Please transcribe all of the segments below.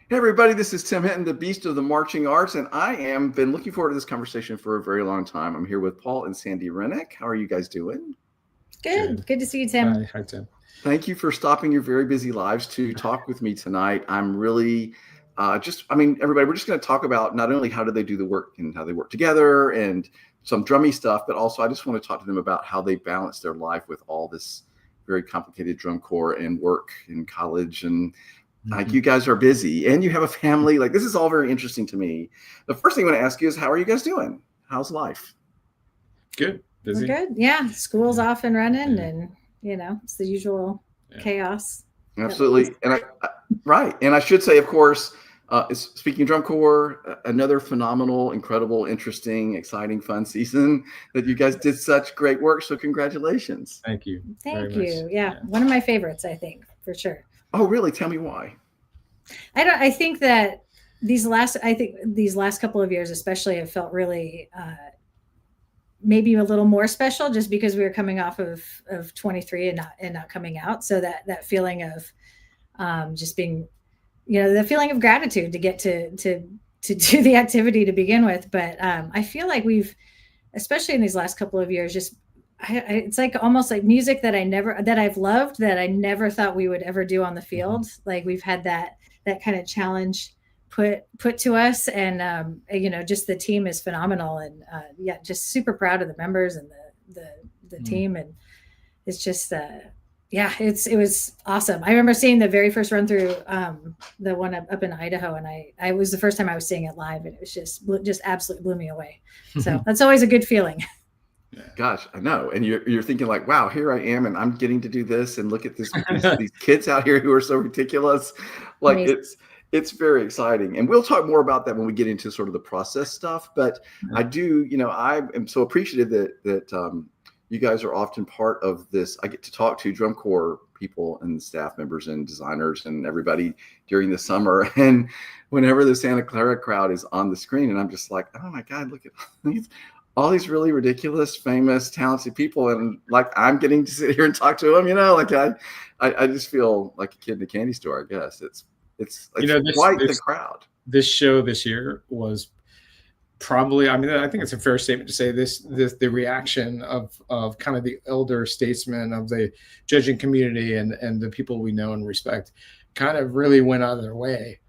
Hey everybody, this is Tim Hinton, the Beast of the Marching Arts, and I am been looking forward to this conversation for a very long time. I'm here with Paul and Sandi Rennick. How are you guys doing? Good. Good. Good to see you, Tim. Hi, Tim. Thank you for stopping your very busy lives to talk with me tonight. I'm really everybody, we're just going to talk about not only how do they do the work and how they work together and some drummy stuff, but also I just want to talk to them about how they balance their life with all this very complicated drum corps and work in college and like you guys are busy and you have a family. Like this is all very interesting to me. The first thing I want to ask you is how are you guys doing? How's life? Good. Busy. We're good. Yeah. School's off and running and, it's the usual chaos. Absolutely. And right. And I should say, of course, speaking of drum corps, another phenomenal, incredible, interesting, exciting, fun season that you guys did such great work. So congratulations. Thank you. Thank you. Yeah. One of my favorites, I think, for sure. Oh, really? Tell me why. I think that these last couple of years, especially, have felt really maybe a little more special just because we were coming off of 23 and not coming out. So that feeling of just being, the feeling of gratitude to get to do the activity to begin with. But I feel like we've, especially in these last couple of years, just it's like almost like music that I've loved that I never thought we would ever do on the field. Mm-hmm. Like we've had that kind of challenge put to us, and just the team is phenomenal, and just super proud of the members and the team, and it's just it was awesome. I remember seeing the very first run through, the one up in Idaho, and I was the first time I was seeing it live, and it was just absolutely blew me away. So that's always a good feeling. Gosh, I know. And you're thinking like, wow, here I am and I'm getting to do this and look at these kids out here who are so ridiculous. Like amazing. It's very exciting. And we'll talk more about that when we get into sort of the process stuff. But I do, I am so appreciative that you guys are often part of this. I get to talk to drum corps people and staff members and designers and everybody during the summer. And whenever the Santa Clara crowd is on the screen, and I'm just like, oh my God, look at these. All these really ridiculous, famous, talented people, and like I'm getting to sit here and talk to them. Like I just feel like a kid in a candy store. I guess it's quite the crowd. This show this year was probably. I mean, I think it's a fair statement to say the reaction of kind of the elder statesmen of the judging community and the people we know and respect, kind of really went out of their way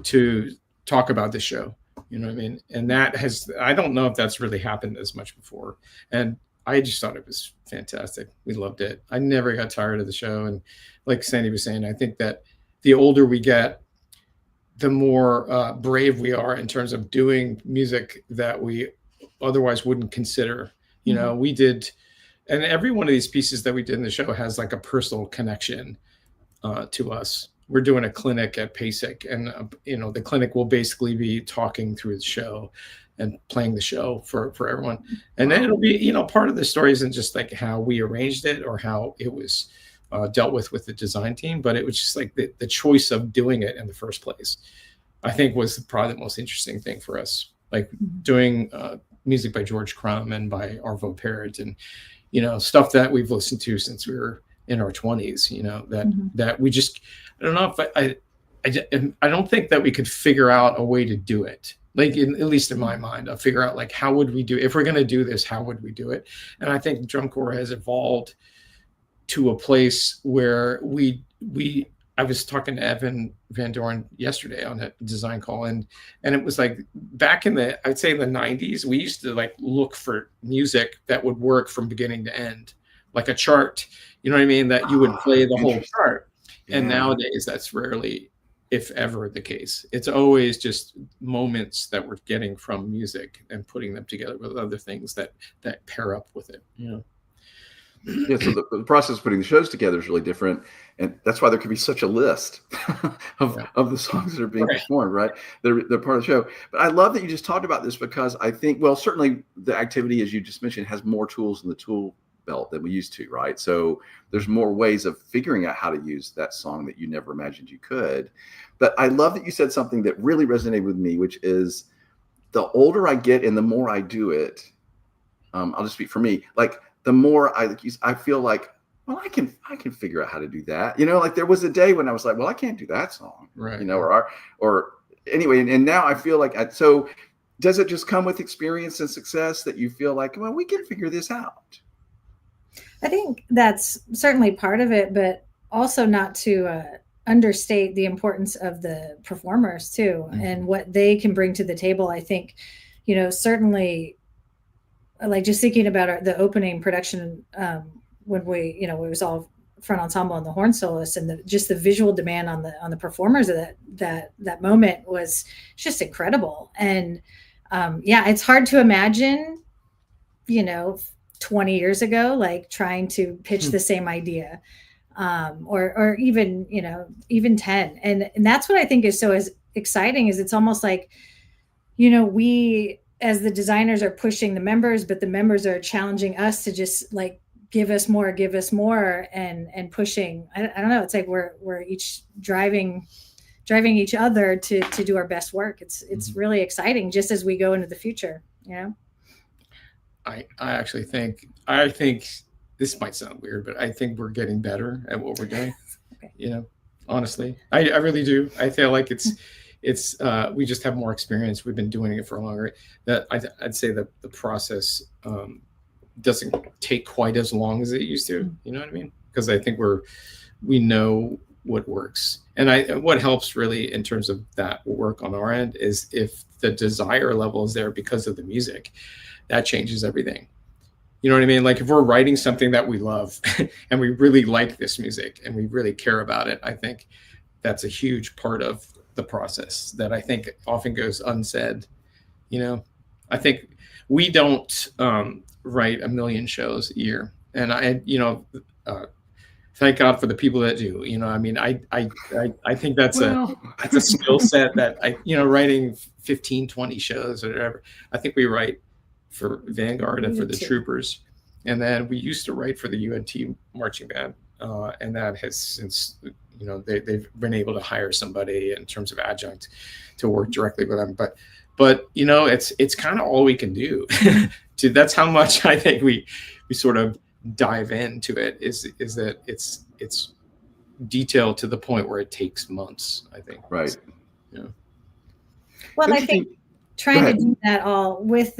to talk about this show. You know what I mean? And I don't know if that's really happened as much before. And I just thought it was fantastic. We loved it. I never got tired of the show. And like Sandi was saying, I think that the older we get, the more brave we are in terms of doing music that we otherwise wouldn't consider. We did, and every one of these pieces that we did in the show has like a personal connection to us. We're doing a clinic at PASIC, and the clinic will basically be talking through the show and playing the show for everyone. And then it'll be, part of the story isn't just like how we arranged it or how it was dealt with the design team, but it was just like the choice of doing it in the first place, I think was probably the most interesting thing for us. Like doing music by George Crumb and by Arvo Pärt, and stuff that we've listened to since we were in our 20s, that we just, I don't know if I don't think that we could figure out a way to do it. Like at least in my mind, I'll figure out like, how would we do, if we're going to do this, how would we do it? And I think drum corps has evolved to a place where I was talking to Evan Van Doren yesterday on a design call, and it was like back in I'd say in the 90s, we used to like look for music that would work from beginning to end, like a chart, you know what I mean? That you would play the whole chart. Yeah. And nowadays that's rarely, if ever, the case. It's always just moments that we're getting from music and putting them together with other things that pair up with it. Yeah, so the process of putting the shows together is really different. And that's why there could be such a list of the songs that are being performed, right? They're part of the show. But I love that you just talked about this, because I think, well, certainly the activity, as you just mentioned, has more tools in the tool belt than we used to, right? So there's more ways of figuring out how to use that song that you never imagined you could. But I love that you said something that really resonated with me, which is the older I get and the more I do it, I'll just speak for me, like the more I feel like well, I can figure out how to do that. Like there was a day when I was like, well, I can't do that song, Right. or anyway. And now I feel like, so does it just come with experience and success that you feel like, well, we can figure this out? I think that's certainly part of it, but also not to understate the importance of the performers too, and what they can bring to the table. I think, certainly, like just thinking about the opening production, when it was all front ensemble and the horn soloists, and just the visual demand on the performers of that moment was just incredible. And it's hard to imagine, 20 years ago, like trying to pitch the same idea, or even, even 10. And that's what I think is so exciting, is it's almost like, we as the designers are pushing the members, but the members are challenging us to just like, give us more, and pushing. I don't know. It's like we're each driving each other to do our best work. It's really exciting just as we go into the future, I actually think this might sound weird, but I think we're getting better at what we're doing. Okay. Honestly, I really do. I feel like it's we just have more experience. We've been doing it for longer. That I'd say that the process doesn't take quite as long as it used to. You know what I mean? Because I think we know what works, and what helps really in terms of that work on our end is if the desire level is there because of the music. That changes everything. You know what I mean? Like if we're writing something that we love and we really like this music and we really care about it, I think that's a huge part of the process that I think often goes unsaid. I think we don't write a million shows a year, and thank God for the people that do. I think that's a skill set that writing 15, 20 shows or whatever. I think we write for Vanguard and for the Troopers. And then we used to write for the UNT marching band. And that has since, they've been able to hire somebody in terms of adjunct to work directly with them. But it's kind of all we can do. That's how much I think we sort of dive into it is that it's detailed to the point where it takes months, I think. Right. Yeah. Well, I think trying to do that all with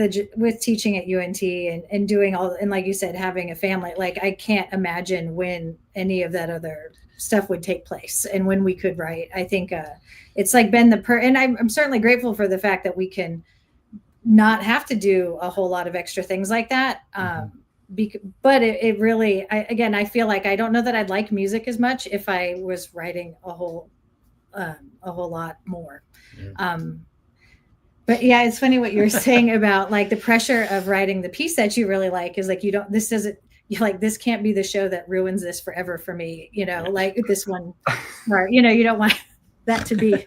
teaching at UNT and doing all, and like you said, having a family, like I can't imagine when any of that other stuff would take place and when we could write. I think it's like been and I'm certainly grateful for the fact that we can not have to do a whole lot of extra things like that. But it really, I feel like I don't know that I'd like music as much if I was writing a whole lot more. Yeah. But yeah, it's funny what you're saying about like the pressure of writing the piece that you really like is like, this can't be the show that ruins this forever for me, like this one, or, you don't want that to be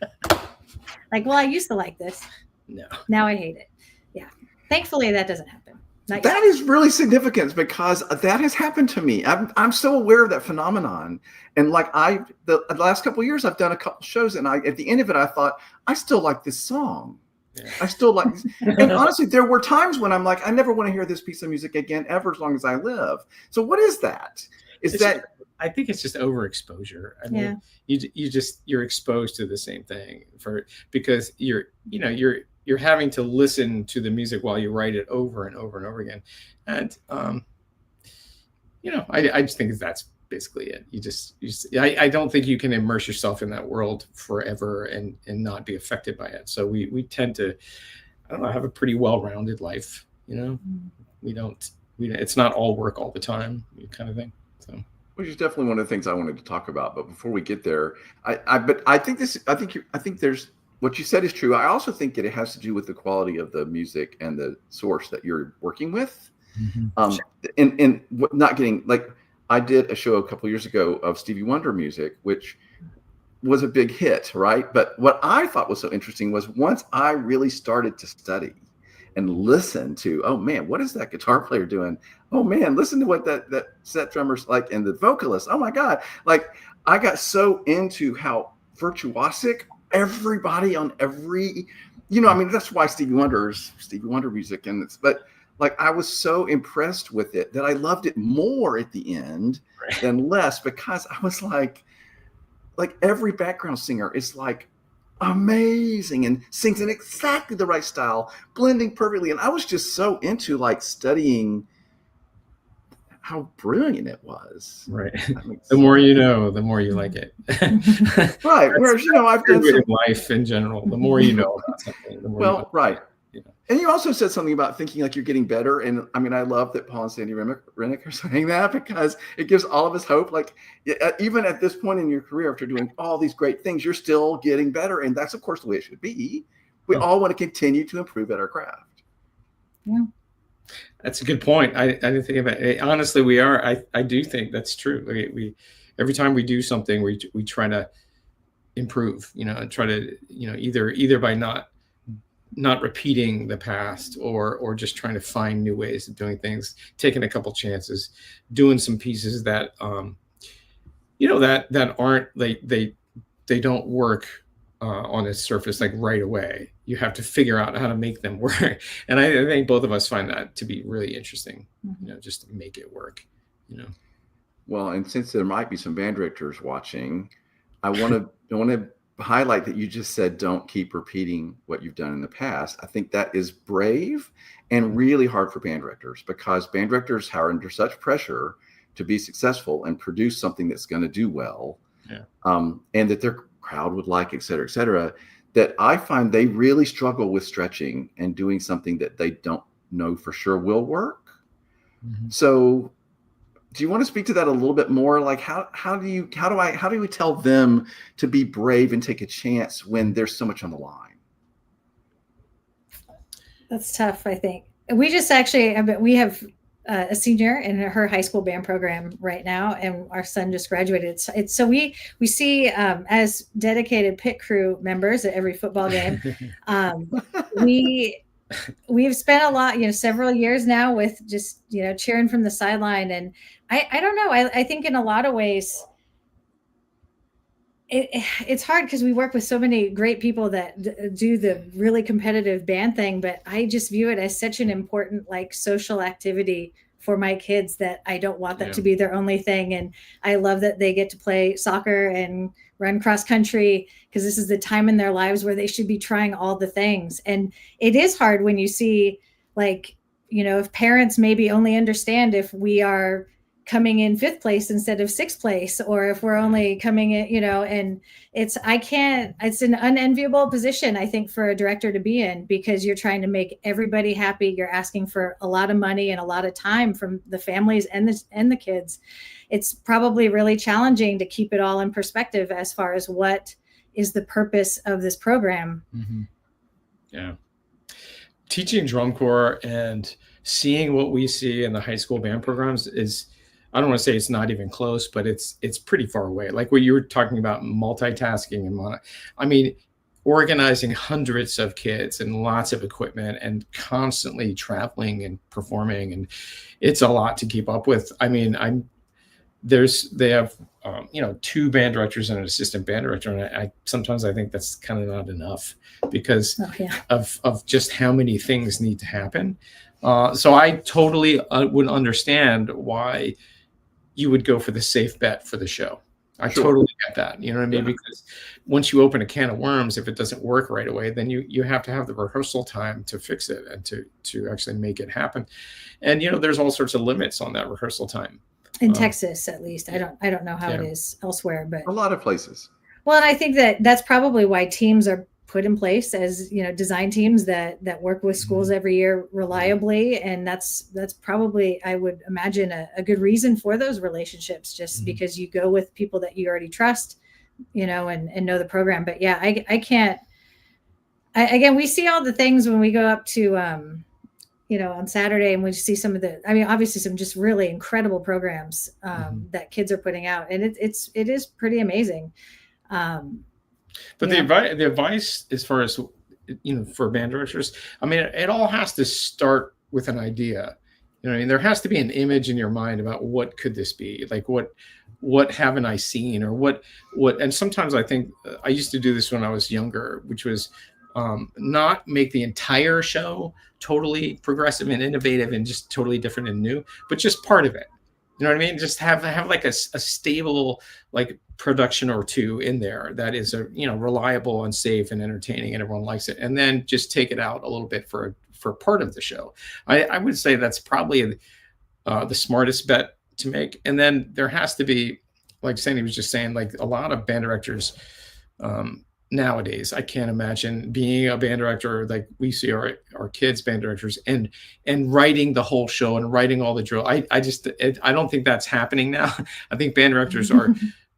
like, well, I used to like this. No. Now I hate it. Yeah. Thankfully that doesn't happen. That is really significant because that has happened to me. I'm so aware of that phenomenon. And like the last couple of years, I've done a couple shows and at the end of it, I thought, I still like this song. Yeah. I still like, and honestly, there were times when I'm like, I never want to hear this piece of music again, ever, as long as I live. So what is that? I think it's just overexposure. I mean, you're exposed to the same thing because you're having to listen to the music while you write it over and over and over again. And, I just think that's basically it. I don't think you can immerse yourself in that world forever and not be affected by it. So we tend to, I don't know, have a pretty well-rounded life. It's not all work all the time, kind of thing. So. Which is definitely one of the things I wanted to talk about. But before we get there, I think there's, what you said is true. I also think that it has to do with the quality of the music and the source that you're working with. And not getting, like, I did a show a couple of years ago of Stevie Wonder music, which was a big hit, right? But what I thought was so interesting was once I really started to study and listen to, oh man, what is that guitar player doing? Oh man, listen to what that set drummer's like and the vocalist. Oh my God. Like I got so into how virtuosic everybody on every, that's why Stevie Wonder music. But like I was so impressed with it that I loved it more at the end than less, because I was like every background singer is like amazing and sings in exactly the right style, blending perfectly. And I was just so into like studying how brilliant it was. Right. The more you know, the more you like it. Right. Whereas, I've done in life in general, the more you know about something, the more you well, right. And you also said something about thinking like you're getting better. And I mean, I love that Paul and Sandi Rennick are saying that, because it gives all of us hope. Like, even at this point in your career, after doing all these great things, you're still getting better. And that's, of course, the way it should be. We all want to continue to improve at our craft. Yeah. That's a good point. I didn't think about it. Honestly, we are. I do think that's true. We every time we do something, we try to improve, and try to, either by not repeating the past, or just trying to find new ways of doing things, taking a couple chances, doing some pieces that that aren't, they don't work on the surface like right away. You have to figure out how to make them work. And I think both of us find that to be really interesting, just to make it work, Well, and since there might be some band directors watching, I want to highlight that you just said, don't keep repeating what you've done in the past. I think that is brave and really hard for band directors, because band directors are under such pressure to be successful and produce something that's going to do well, and that their crowd would like, et cetera, that I find they really struggle with stretching and doing something that they don't know for sure will work. Mm-hmm. So do you want to speak to that a little bit more? Like, how do we tell them to be brave and take a chance when there's so much on the line? That's tough, I think. We just we have a senior in her high school band program right now, and our son just graduated. So we see, as dedicated pit crew members at every football game, we've spent a lot, several years now with just, cheering from the sideline. And I don't know. I think in a lot of ways, it's hard because we work with so many great people that do the really competitive band thing, but I just view it as such an important, like, social activity for my kids that I don't want that to be their only thing. And I love that they get to play soccer and run cross country, because this is the time in their lives where they should be trying all the things. And it is hard when you see, like, if parents maybe only understand if we are coming in 5th place instead of 6th place, or if we're only coming in, and it's an unenviable position, I think, for a director to be in, because you're trying to make everybody happy. You're asking for a lot of money and a lot of time from the families and the kids. It's probably really challenging to keep it all in perspective as far as what is the purpose of this program. Mm-hmm. Yeah. Teaching drum corps and seeing what we see in the high school band programs is, I don't want to say it's not even close, but it's pretty far away. Like what you were talking about, multitasking and organizing hundreds of kids and lots of equipment and constantly traveling and performing, and it's a lot to keep up with. I mean, they have 2 band directors and an assistant band director, and I sometimes think that's kind of not enough because of just how many things need to happen. So I totally would understand why you would go for the safe bet for the show. I totally get that. You know what I mean? Yeah. Because once you open a can of worms, if it doesn't work right away, then you have to have the rehearsal time to fix it and to actually make it happen. And, there's all sorts of limits on that rehearsal time. In Texas, at least. I don't know how it is elsewhere, but a lot of places. Well, and I think that's probably why teams are put in place as, design teams that work with schools every year reliably. And that's probably, I would imagine, a good reason for those relationships, just because you go with people that you already trust, and know the program. But yeah, I can't, again, we see all the things when we go up to, on Saturday, and we see some of obviously some just really incredible programs that kids are putting out. And it is pretty amazing. But the advice, as far as, for band directors, it all has to start with an idea. There has to be an image in your mind about what could this be? Like, what haven't I seen, or what, and sometimes I think I used to do this when I was younger, which was, not make the entire show totally progressive and innovative and just totally different and new, but just part of it. You know what I mean? Just have like a stable like production or two in there that is reliable and safe and entertaining and everyone likes it, and then just take it out a little bit for part of the show. I would say that's probably the smartest bet to make. And then there has to be, like Sandy was just saying, like a lot of band directors nowadays, I can't imagine being a band director like we see our kids band directors and writing the whole show and writing all the drill. I don't think that's happening now. I think band directors are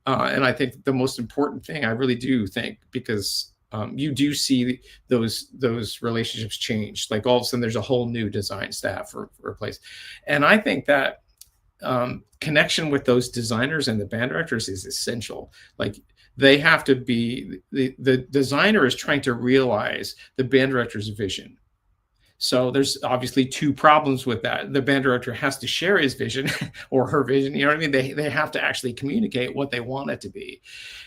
and I think the most important thing, I really do think, because you do see those relationships change. Like all of a sudden there's a whole new design staff for a place. And I think that connection with those designers and the band directors is essential. Like they have to be, the designer is trying to realize the band director's vision. So there's obviously two problems with that. The band director has to share his vision or her vision. You know what I mean? They have to actually communicate what they want it to be.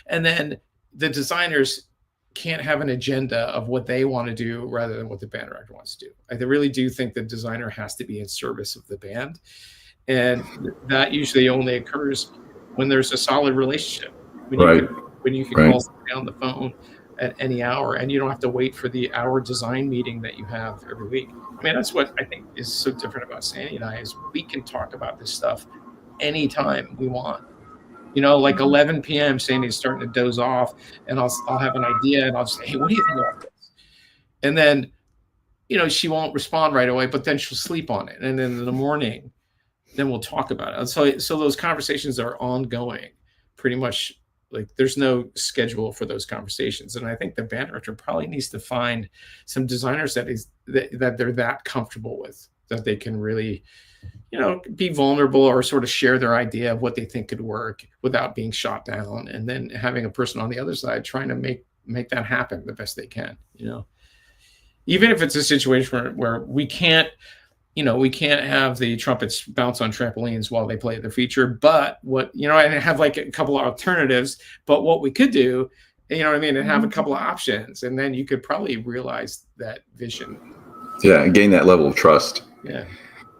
And then the designers can't have an agenda of what they want to do rather than what the band director wants to do. I really do think the designer has to be in service of the band. And that usually only occurs when there's a solid relationship. When you can call somebody on the phone at any hour and you don't have to wait for the hour design meeting that you have every week. I mean, that's what I think is so different about Sandy and I, is we can talk about this stuff anytime we want. Like 11 p.m. Sandy's starting to doze off and I'll have an idea and I'll say, hey, what do you think about this? And then, she won't respond right away, but then she'll sleep on it. And then in the morning, then we'll talk about it. And so those conversations are ongoing pretty much. Like there's no schedule for those conversations. And I think the band director probably needs to find some designers that they're that comfortable with, that they can really, be vulnerable or sort of share their idea of what they think could work without being shot down. And then having a person on the other side trying to make that happen the best they can, even if it's a situation where we can't have the trumpets bounce on trampolines while they play the feature, but and have like a couple of alternatives, but what we could do, and have a couple of options, and then you could probably realize that vision. Yeah. And gain that level of trust. Yeah.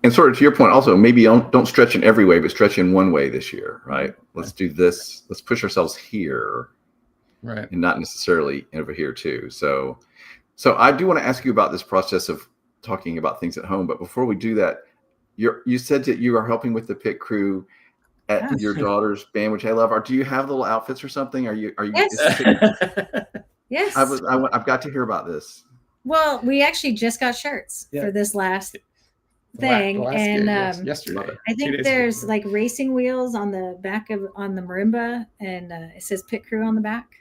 And sort of to your point also, maybe don't stretch in every way, but stretch in one way this year, right? Let's do this. Let's push ourselves here. Right. And not necessarily over here too. So I do want to ask you about this process of talking about things at home, but before we do that, you said that you are helping with the pit crew at your daughter's band, which I love. Do you have little outfits or something? Are you? Yes. Yes. I've got to hear about this. Well, we actually just got shirts for this last thing, and yesterday. I think there's like racing wheels on the back on the marimba, and it says pit crew on the back.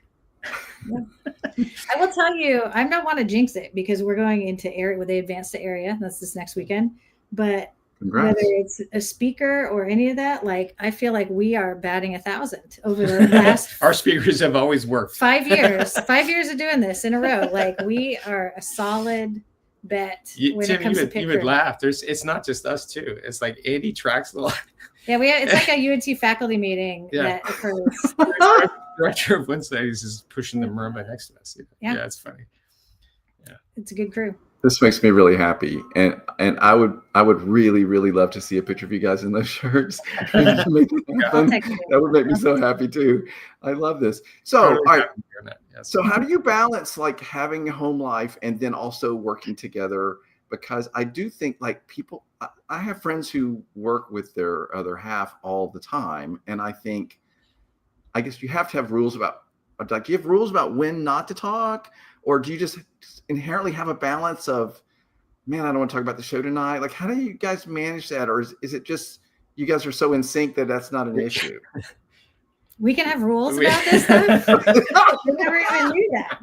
I will tell you, I don't want to jinx it because we're going into area where they advance to area. That's this next weekend. But whether it's a speaker or any of that, like I feel like we are batting 1,000 over the last. Our speakers have always worked. 5 years. 5 years of doing this in a row. Like we are a solid bet when Tim, it comes to pit crew. You would laugh. It's not just us too. It's like Andy tracks a lot. Yeah, it's like a UNC faculty meeting that occurs. Director of Wednesdays is pushing the marimba next to us. Yeah, it's funny. Yeah, it's a good crew. This makes me really happy, and I would really, really love to see a picture of you guys in those shirts. That would make me so happy too. I love this. So, all right. So, how do you balance like having a home life and then also working together? Because I do think like people, I have friends who work with their other half all the time, and I guess you have to have rules about. Like, do you have rules about when not to talk, or do you just inherently have a balance of, man, I don't want to talk about the show tonight? Like, how do you guys manage that? Or is it just you guys are so in sync that that's not an issue? We can have rules about this stuff. I never even knew that.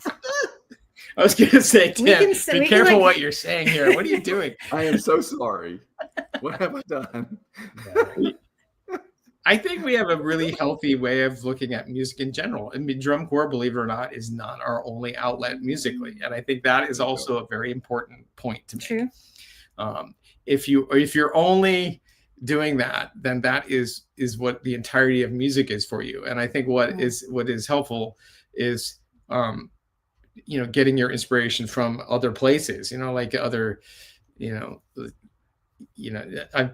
I was going to say, Tim, be careful what you're saying here. What are you doing? I am so sorry. What have I done? I think we have a really healthy way of looking at music in general. I mean, drum corps, believe it or not, is not our only outlet musically, and I think that is also a very important point to make. True. If you're only doing that, then that is what the entirety of music is for you. And I think what is helpful is getting your inspiration from other places, like other, you know, I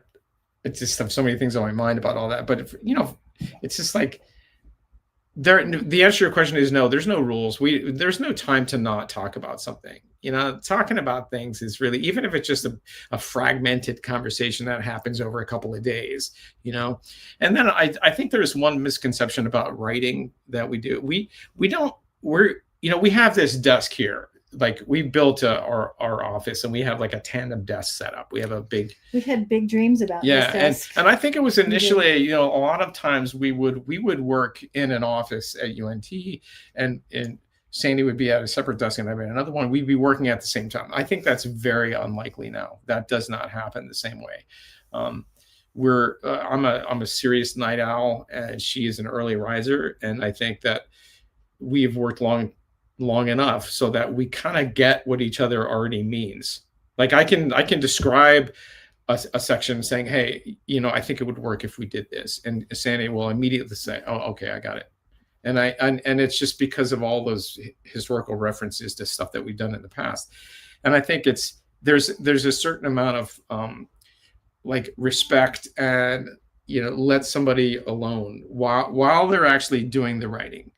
just have so many things on my mind about all that. But it's just like the answer to your question is no. There's no rules. There's no time to not talk about something. Talking about things is really, even if it's just a fragmented conversation that happens over a couple of days. And then I think there's one misconception about writing that we do. We have this desk here. Like we built our office, and we have like a tandem desk set up. We've had big dreams about this desk. And I think it was initially, a lot of times we would work in an office at UNT, and Sandi would be at a separate desk, and I'd be at another one. We'd be working at the same time. I think that's very unlikely now. That does not happen the same way. I'm a serious night owl, and she is an early riser, and I think that we've worked long enough so that we kind of get what each other already means. Like I can describe a section saying, hey, I think it would work if we did this, and Sandi will immediately say, oh, okay, I got it. And it's just because of all those historical references to stuff that we've done in the past. And I think there's a certain amount of like respect, and let somebody alone while they're actually doing the writing.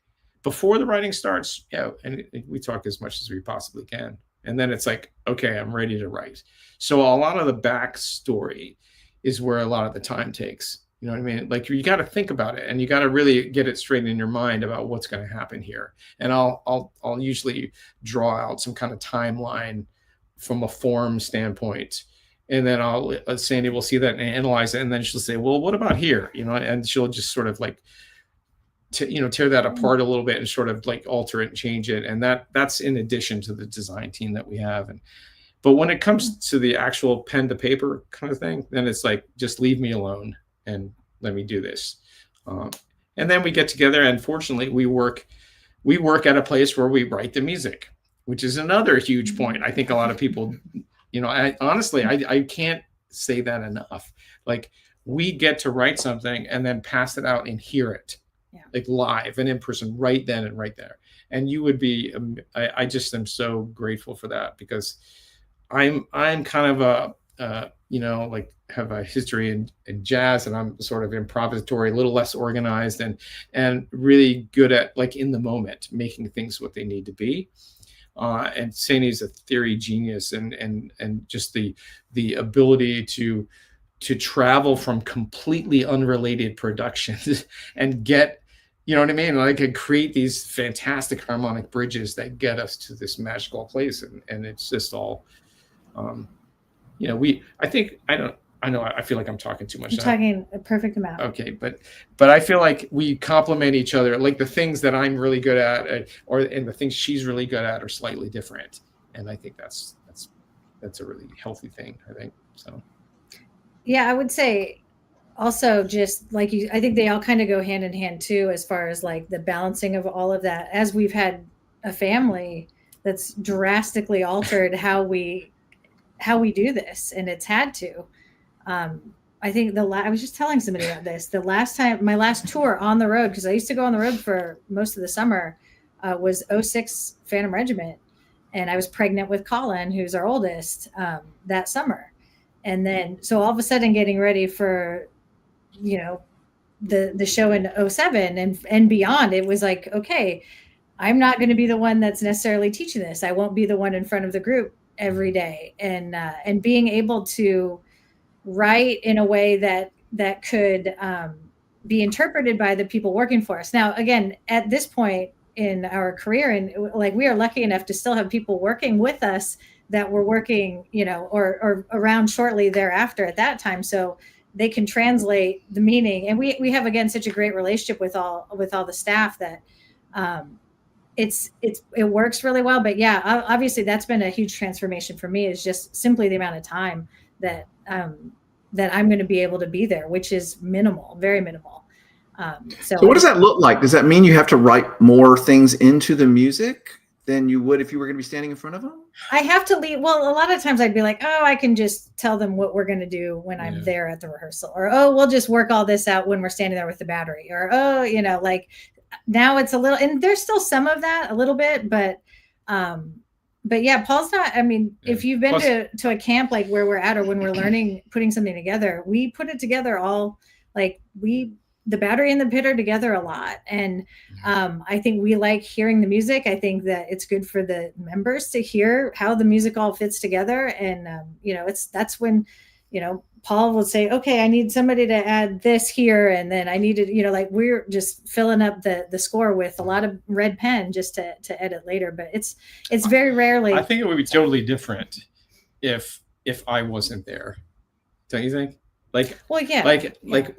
Before the writing starts, and we talk as much as we possibly can. And then it's like, okay, I'm ready to write. So a lot of the backstory is where a lot of the time takes. You know what I mean? Like you got to think about it, and you got to really get it straight in your mind about what's going to happen here. And I'll usually draw out some kind of timeline from a form standpoint. And then Sandi will see that and analyze it. And then she'll say, well, what about here? And she'll just sort of like, tear that apart a little bit and sort of like alter it and change it. And that's in addition to the design team that we have. But when it comes to the actual pen to paper kind of thing, then it's like, just leave me alone and let me do this. And then we get together, and fortunately we work at a place where we write the music, which is another huge point. I think a lot of people, I can't say that enough. Like we get to write something and then pass it out and hear it. Like live and in person, right then and right there. And you would be, I just am so grateful for that, because I'm kind of like have a history in jazz, and I'm sort of improvisatory, a little less organized, and really good at like in the moment, making things what they need to be. And Sandi's a theory genius, and just the ability to travel from completely unrelated productions and get, you know what I mean? Like I create these fantastic harmonic bridges that get us to this magical place. And it's just all, I feel like I'm talking too much. You're talking a perfect amount. Okay. But I feel like we complement each other. Like the things that I'm really good at, and the things she's really good at are slightly different. And I think that's a really healthy thing, I think. So. Yeah, I would say also just like I think they all kind of go hand in hand too, as far as like the balancing of all of that. As we've had a family that's drastically altered how we do this, and it's had to. I think I was just telling somebody about this. The last time, my last tour on the road, because I used to go on the road for most of the summer, was 06 Phantom Regiment, and I was pregnant with Colin, who's our oldest, that summer. And then, so all of a sudden getting ready for, the show in 07 and beyond, it was like, okay, I'm not going to be the one that's necessarily teaching this. I won't be the one in front of the group every day. And being able to write in a way that could be interpreted by the people working for us. Now, again, at this point in our career, and like we are lucky enough to still have people working with us that were working, or around shortly thereafter at that time. So they can translate the meaning. And we have, again, such a great relationship with all the staff that it works really well. But yeah, obviously that's been a huge transformation for me, is just simply the amount of time that I'm going to be able to be there, which is minimal, very minimal. So what does that look like? Does that mean you have to write more things into the music than you would if you were going to be standing in front of them? I have to leave. Well, a lot of times I'd be like, oh, I can just tell them what we're going to do when I'm there at the rehearsal, or, oh, we'll just work all this out when we're standing there with the battery, or, oh, like now it's a little, and there's still some of that a little bit, but But yeah, Paul's not, I mean, Yeah. if you've been Plus- to a camp like where we're at, or when we're learning, putting something together, we put it together all like the battery and the pit are together a lot. And I think we like hearing the music. I think that it's good for the members to hear how the music all fits together. And, that's when, Paul will say, okay, I need somebody to add this here. And then I needed, like we're just filling up the score with a lot of red pen just to edit later. But it's very rarely. I think it would be totally different if I wasn't there. Don't you think? Like, well, yeah. Like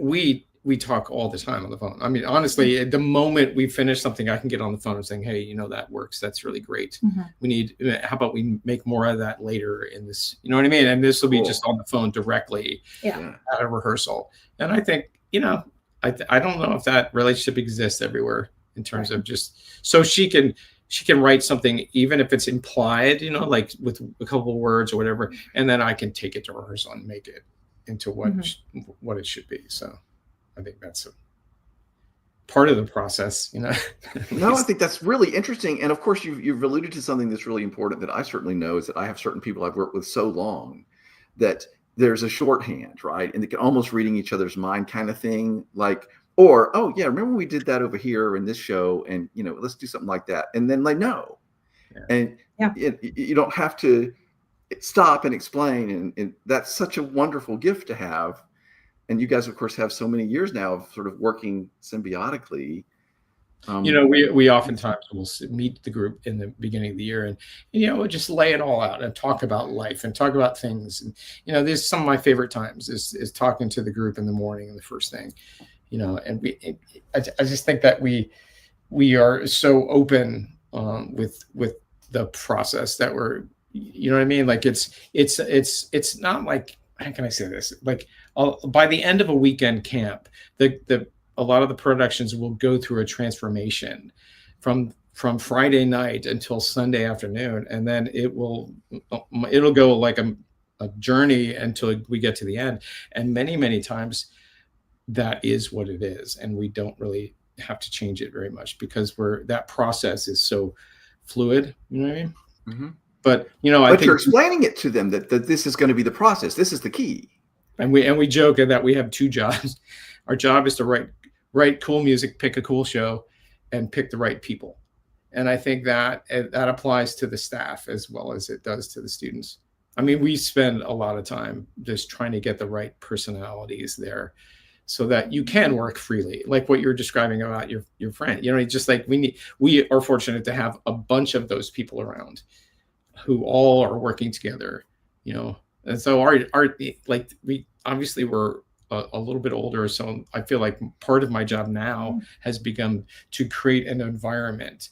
we talk all the time on the phone. I mean, honestly, the moment we finish something, I can get on the phone and saying, hey, that works. That's really great. How about we make more of that later in this, you know what I mean? And this will be just on the phone directly at a rehearsal. And I think, I don't know if that relationship exists everywhere in terms of just, so she can write something, even if it's implied, like with a couple of words or whatever, and then I can take it to rehearsal and make it into what it should be. So I think that's a part of the process, No, I think that's really interesting. And of course, you've alluded to something that's really important that I certainly know is that I have certain people I've worked with so long that there's a shorthand, right? And they can almost reading each other's mind kind of thing. Like, or, oh yeah, remember we did that over here in this show, and let's do something like that. And then like, no. And you don't have to stop and explain. And that's such a wonderful gift to have. And you guys, of course, have so many years now of sort of working symbiotically. We oftentimes will meet the group in the beginning of the year, and we'll just lay it all out and talk about life and talk about things. And this is some of my favorite times is talking to the group in the morning and the first thing, And I just think that we are so open with the process that we're, you know what I mean? Like it's not like, how can I say this? Like by the end of a weekend camp, a lot of the productions will go through a transformation from Friday night until Sunday afternoon, and then it'll go like a journey until we get to the end. And many times that is what it is, and we don't really have to change it very much because that process is so fluid. You know what I mean? Mm-hmm. But I think you're explaining it to them that this is going to be the process. This is the key. And we joke that we have two jobs. Our job is to write cool music, pick a cool show, and pick the right people. And I think that applies to the staff as well as it does to the students. I mean, we spend a lot of time just trying to get the right personalities there so that you can work freely, like what you're describing about your friend. It's just like we are fortunate to have a bunch of those people around who all are working together, and so we obviously we're a little bit older. So I feel like part of my job now has become to create an environment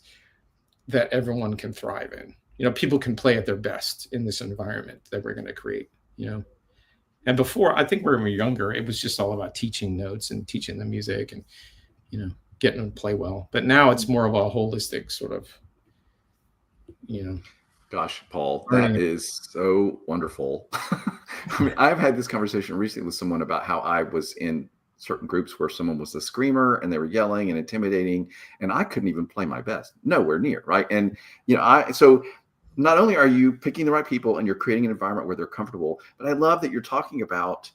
that everyone can thrive in. People can play at their best in this environment that we're going to create, And before, I think when we were younger, it was just all about teaching notes and teaching the music and, getting them to play well. But now it's more of a holistic sort of, Gosh, Paul, that is so wonderful. I mean, I've had this conversation recently with someone about how I was in certain groups where someone was a screamer and they were yelling and intimidating, and I couldn't even play my best, nowhere near, right? And so not only are you picking the right people and you're creating an environment where they're comfortable, but I love that you're talking about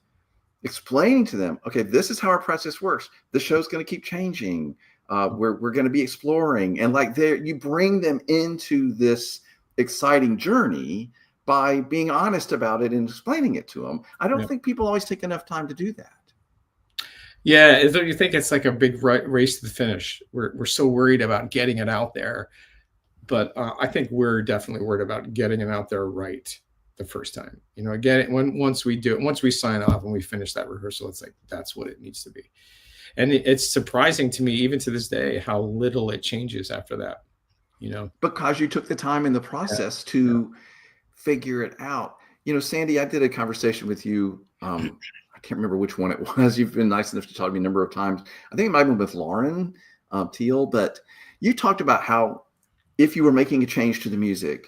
explaining to them, okay, this is how our process works. The show's going to keep changing. We're going to be exploring, and like you bring them into this exciting journey by being honest about it and explaining it to them. I don't think people always take enough time to do that. Yeah, you think it's like a big race to the finish. We're so worried about getting it out there, but I think we're definitely worried about getting it out there right the first time. Again, once we do it, once we sign off and we finish that rehearsal, it's like that's what it needs to be. And it's surprising to me, even to this day, how little it changes after that. Because you took the time in the process to figure it out. Sandi, I did a conversation with you. I can't remember which one it was. You've been nice enough to talk to me a number of times. I think it might have been with Lauren Teal, but you talked about how if you were making a change to the music,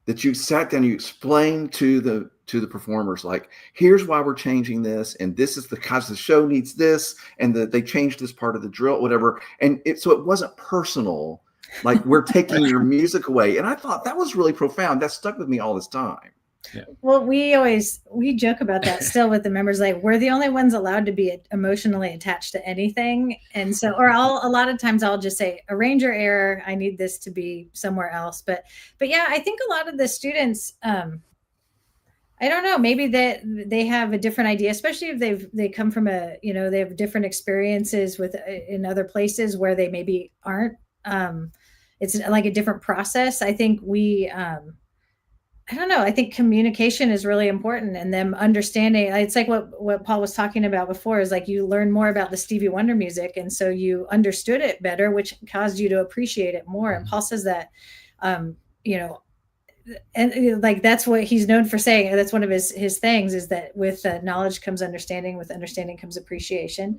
that you sat down, you explained to the performers, like, here's why we're changing this, and this is because the show needs this, and they changed this part of the drill, whatever. And so it wasn't personal, Like, we're taking your music away. And I thought that was really profound. That stuck with me all this time. Yeah. Well, we joke about that still with the members. Like, we're the only ones allowed to be emotionally attached to anything. And so, or a lot of times I'll just say, arranger error. I need this to be somewhere else. But yeah, I think a lot of the students, I don't know, maybe that they have a different idea, especially if they come from they have different experiences in other places where they maybe aren't. It's like a different process. I think I don't know. I think communication is really important, and them understanding. It's like what Paul was talking about before, is like you learn more about the Stevie Wonder music, and so you understood it better, which caused you to appreciate it more. And Paul says that, and like that's what he's known for saying. That's one of his things, is that with knowledge comes understanding, with understanding comes appreciation.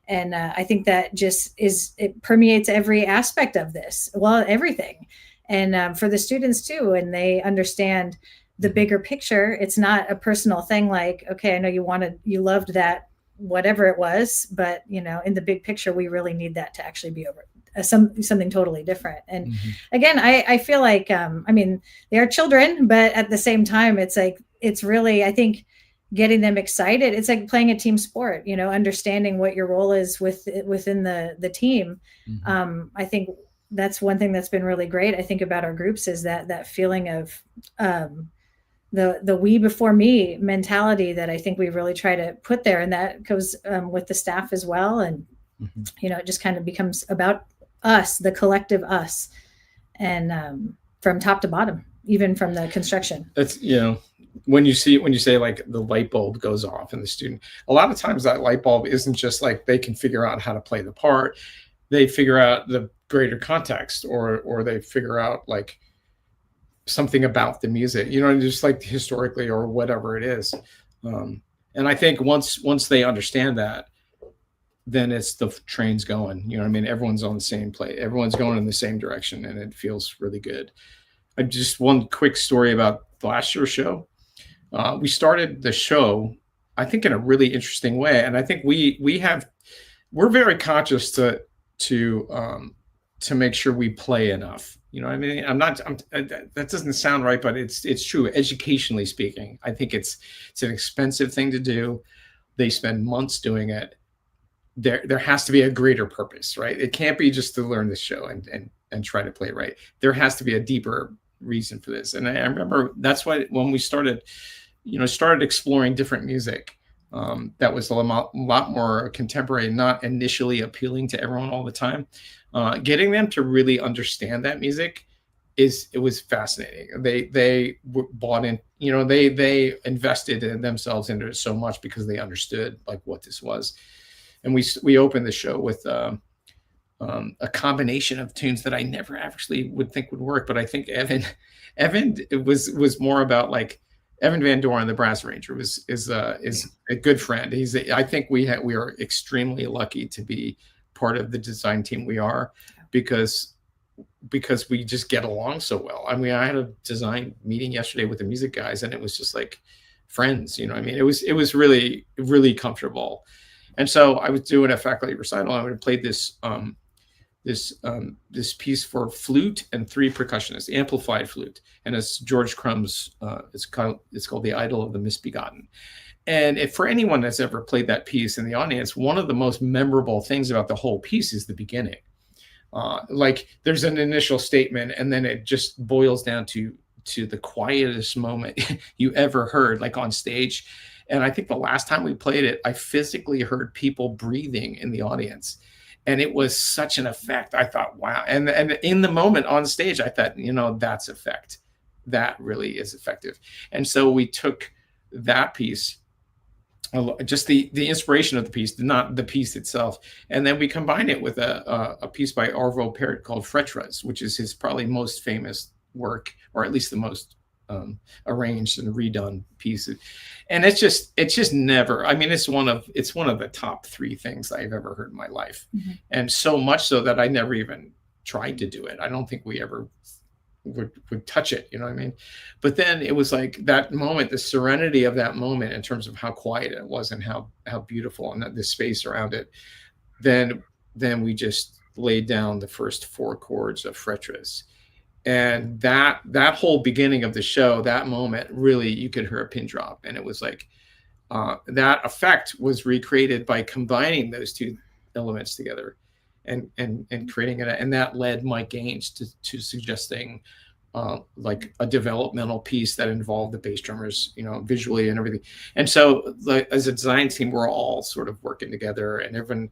And I think that it permeates every aspect of this. Well, everything. And for the students too, and they understand the bigger picture. It's not a personal thing. Like, okay, I know you loved that, whatever it was, but in the big picture, we really need that to actually be over something totally different. And again, I feel like, they are children, but at the same time, it's really, I think, getting them excited. It's like playing a team sport, understanding what your role is within the team. I think that's one thing that's been really great, I think, about our groups, is that feeling of the we before me mentality that I think we really try to put there. And that goes with the staff as well. And, it just kind of becomes about us, the collective us, and from top to bottom, even from the construction. That's, when you say like the light bulb goes off in the student, a lot of times that light bulb isn't just like they can figure out how to play the part. They figure out the greater context, or they figure out like something about the music, just like historically or whatever it is. And I think once they understand that, then it's the train's going, everyone's on the same plate, everyone's going in the same direction, and it feels really good. Just one quick story about last year's show. We started the show, I think, in a really interesting way. And I think we're very conscious to make sure we play enough. That doesn't sound right, but it's true. Educationally speaking, I think it's an expensive thing to do. They spend months doing it. There has to be a greater purpose, right? It can't be just to learn the show and try to play it right. There has to be a deeper reason for this. And I remember that's why when we started exploring different music, that was a lot more contemporary, not initially appealing to everyone all the time. Getting them to really understand that music it was fascinating. They bought in, they invested in themselves into it so much because they understood like what this was. And we opened the show with a combination of tunes that I never actually would think would work, but I think Evan was more about like Evan Van Doren, the brass arranger, is a good friend. I think we are extremely lucky to be part of the design team we are, because we just get along so well. I had a design meeting yesterday with the music guys, and it was just like friends. It was really, really comfortable. And so I was doing a faculty recital. I would have played this piece for flute and 3 percussionists, amplified flute, and it's George Crumb's. It's called "The Idol of the Misbegotten." And for anyone that's ever played that piece in the audience, one of the most memorable things about the whole piece is the beginning. Like there's an initial statement, and then it just boils down to the quietest moment you ever heard, like on stage. And I think the last time we played it, I physically heard people breathing in the audience. And it was such an effect. I thought, wow. And in the moment on stage, I thought, that's effect. That really is effective. And so we took that piece, just the inspiration of the piece, not the piece itself. And then we combined it with a piece by Arvo Pärt called Fretras, which is his probably most famous work, or at least the most arranged and redone pieces. And it's just never, it's one of the top 3 things I've ever heard in my life. And so much so that I never even tried to do it. I don't think we ever would touch it, but then it was like that moment, the serenity of that moment in terms of how quiet it was and how beautiful, and the space around it. Then we just laid down the first 4 chords of Frettris. And that whole beginning of the show, that moment, really, you could hear a pin drop. And it was like, that effect was recreated by combining those 2 elements together and creating it. And that led Mike Gaines to suggesting like a developmental piece that involved the bass drummers, visually and everything. And so as a design team, we're all sort of working together, and everyone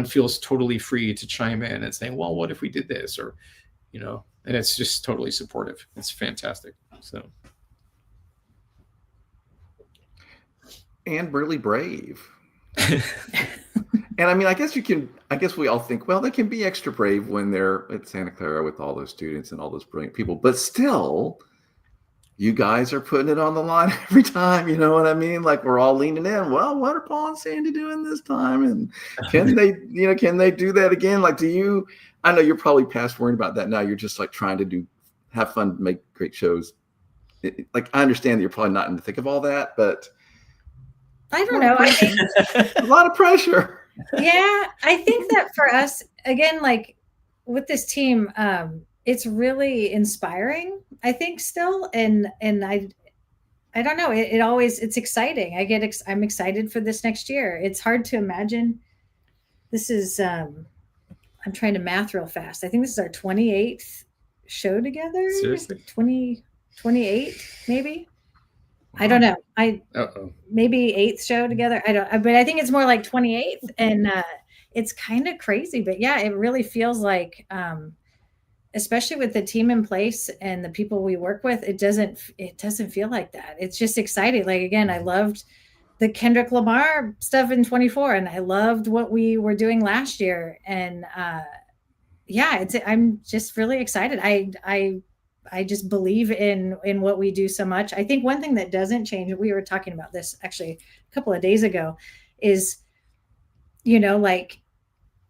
feels totally free to chime in and say, well, what if we did this? Or, and it's just totally supportive. It's fantastic. So. And really brave. And I mean, I guess we all think, well, they can be extra brave when they're at Santa Clara with all those students and all those brilliant people, but still, you guys are putting it on the line every time. You know what I mean? Like, we're all leaning in. Well, what are Paul and Sandy doing this time? And can they do that again? Like, I know you're probably past worrying about that now. You're just like trying to have fun, make great shows. Like, I understand that you're probably not in the thick of all that, but I don't know. I think a lot of pressure. Yeah, I think that for us, again, like with this team, it's really inspiring, I think, still. And I don't know, it's exciting. I'm excited for this next year. It's hard to imagine. This is, I'm trying to math real fast. I think this is our 28th show together. Seriously? 28, maybe. I don't know. Maybe 8th show together. But I think it's more like 28th, and it's kind of crazy. But yeah, it really feels like, especially with the team in place and the people we work with, it doesn't feel like that. It's just exciting. Like, again, I loved the Kendrick Lamar stuff in 24, and I loved what we were doing last year. And I'm just really excited. I just believe in what we do so much. I think one thing that doesn't change, we were talking about this actually a couple of days ago, is, like,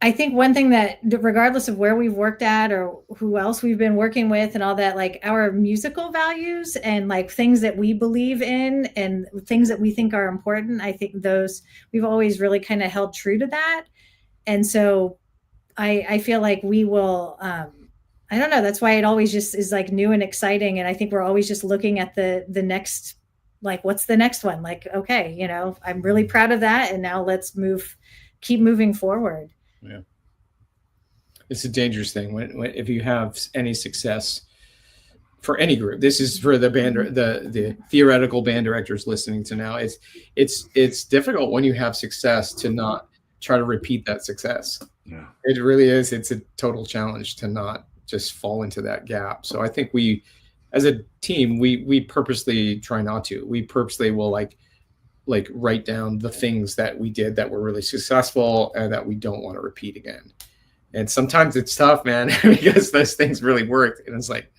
I think one thing that, regardless of where we've worked at or who else we've been working with and all that, like our musical values and like things that we believe in and things that we think are important, I think those we've always really kind of held true to that. And so I feel like we will, I don't know. That's why it always just is like new and exciting. And I think we're always just looking at the next, like, what's the next one? Like, okay, I'm really proud of that. And now let's keep moving forward. Yeah. It's a dangerous thing when if you have any success for any group. This is for the band, the theoretical band directors listening to now. It's difficult when you have success to not try to repeat that success. Yeah. It really is. It's a total challenge to not just fall into that gap. So I think we, as a team, we purposely try not to. We purposely will like write down the things that we did that were really successful and that we don't want to repeat again. And sometimes it's tough, man, because those things really worked. And it's like,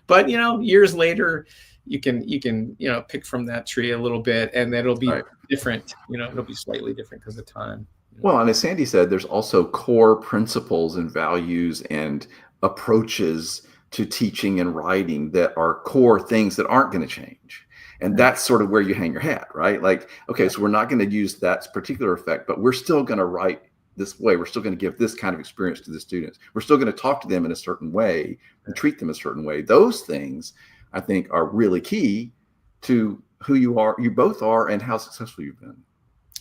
but years later, you can pick from that tree a little bit, and then it'll be different. It'll be slightly different because of time. Well, and as Sandy said, there's also core principles and values and approaches to teaching and writing that are core things that aren't going to change. And that's sort of where you hang your hat, right? Like, okay, so we're not going to use that particular effect, but we're still going to write this way. We're still going to give this kind of experience to the students. We're still going to talk to them in a certain way and treat them a certain way. Those things, I think, are really key to who you both are, and how successful you've been.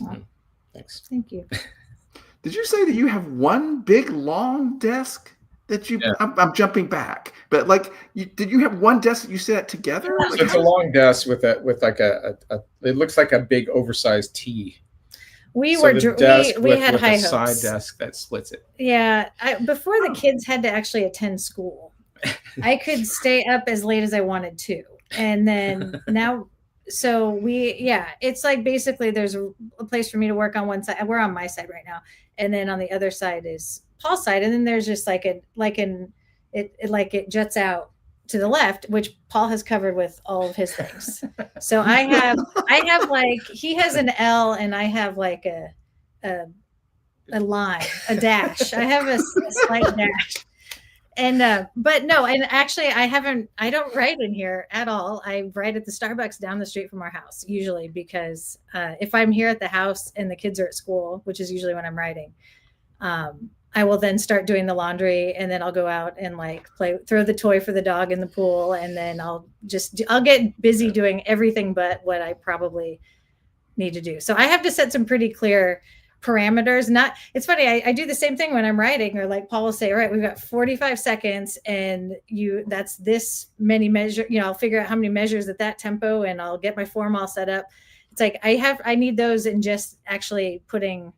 Wow. Thanks. Thank you. Did you say that you have one big long desk that you? Yeah. I'm jumping back, but like, did you have one desk that you sat together? So it's a long desk with like a it looks like a big oversized T. We had high hopes. Side desk that splits it. Yeah, before the kids had to actually attend school, I could stay up as late as I wanted to, and then now. So it's like basically there's a place for me to work on one side. We're on my side right now. And then on the other side is Paul's side. And then there's just it juts out to the left, which Paul has covered with all of his things. So I have like, he has an L and I have like a line, a dash. I have a slight dash. And, but no, and actually I don't write in here at all. I write at the Starbucks down the street from our house, usually, because if I'm here at the house and the kids are at school, which is usually when I'm writing, I will then start doing the laundry, and then I'll go out and like throw the toy for the dog in the pool. And then I'll get busy doing everything but what I probably need to do. So I have to set some pretty clear parameters. It's funny. I do the same thing when I'm writing, or like Paul will say, all right, we've got 45 seconds and that's this many measure, I'll figure out how many measures at that tempo, and I'll get my form all set up. It's like, I need those, and just actually putting